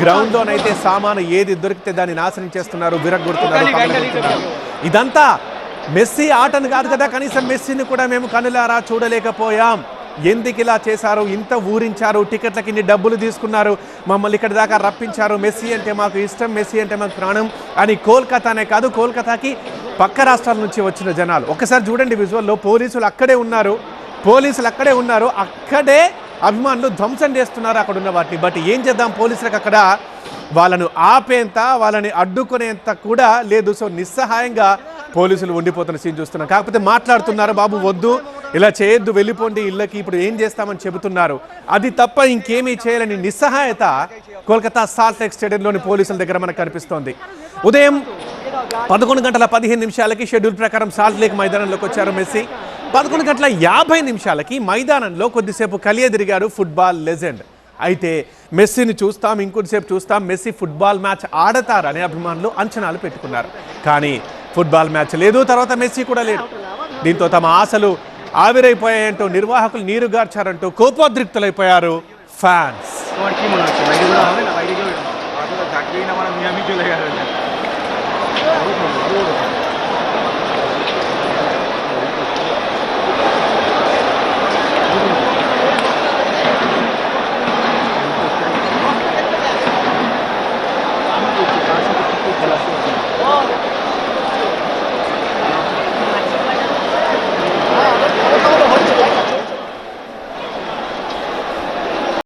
Ground లోనైతే సామాను ఏది దొరికితే దాన్ని నాశనం చేస్తున్నారు, విరగొడుతున్నారు. ఇదంతా మెస్సీ ఆటను కాదు కదా, కనీసం మెస్సీని కూడా మేము కనులారా చూడలేకపోయాం. ఎందుకు ఇలా చేశారు, ఇంత ఊరించారు, టికెట్లకి ఇన్ని డబ్బులు తీసుకున్నారు, మమ్మల్ని ఇక్కడి దాకా రప్పించారు, మెస్సీ అంటే మాకు ఇష్టం, మెస్సీ అంటే మాకు ప్రాణం అని కోల్కతానే కాదు, కోల్కతాకి పక్క రాష్ట్రాల నుంచి వచ్చిన జనాలు ఒకసారి చూడండి విజువల్లో. పోలీసులు అక్కడే ఉన్నారు, అక్కడే అభిమానులు ధ్వంసం చేస్తున్నారు అక్కడ ఉన్న వాటిని. బట్ ఏం చేద్దాం, పోలీసులకు అక్కడ వాళ్ళను ఆపేంత, వాళ్ళని అడ్డుకునేంత కూడా లేదు. సో నిస్సహాయంగా పోలీసులు ఉండిపోతున్న సీన్ చూస్తున్నాం. కాకపోతే మాట్లాడుతున్నారు, బాబు వద్దు, ఇలా చేయొద్దు, వెళ్ళిపోండి ఇళ్ళకి, ఇప్పుడు ఏం చేస్తామని చెబుతున్నారు. అది తప్ప ఇంకేమీ చేయాలని నిస్సహాయత కోల్కతా సాల్ట్ లేక్ స్టేడియంలోని పోలీసుల దగ్గర మనకు కనిపిస్తోంది. ఉదయం 11:15 షెడ్యూల్ ప్రకారం సాల్ట్ లేక్ మైదానంలోకి వచ్చారు మెస్సీ. 11:50 మైదానంలో కొద్దిసేపు కలియదిరిగారు ఫుట్బాల్ లెజెండ్. అయితే మెస్సీని చూస్తాం, ఇంకొద్దిసేపు చూస్తాం, మెస్సీ ఫుట్బాల్ మ్యాచ్ ఆడతారని అభిమానులు అంచనాలు పెట్టుకున్నారు. కానీ ఫుట్బాల్ మ్యాచ్ లేదు, తర్వాత మెస్సీ కూడా లేడు. దీంతో తమ ఆశలు ఆవిరైపోయాయంటూ నిర్వాహకులు నీరుగార్చారంటూ కోపోద్రిక్తులైపోయారు ఫ్యాన్స్.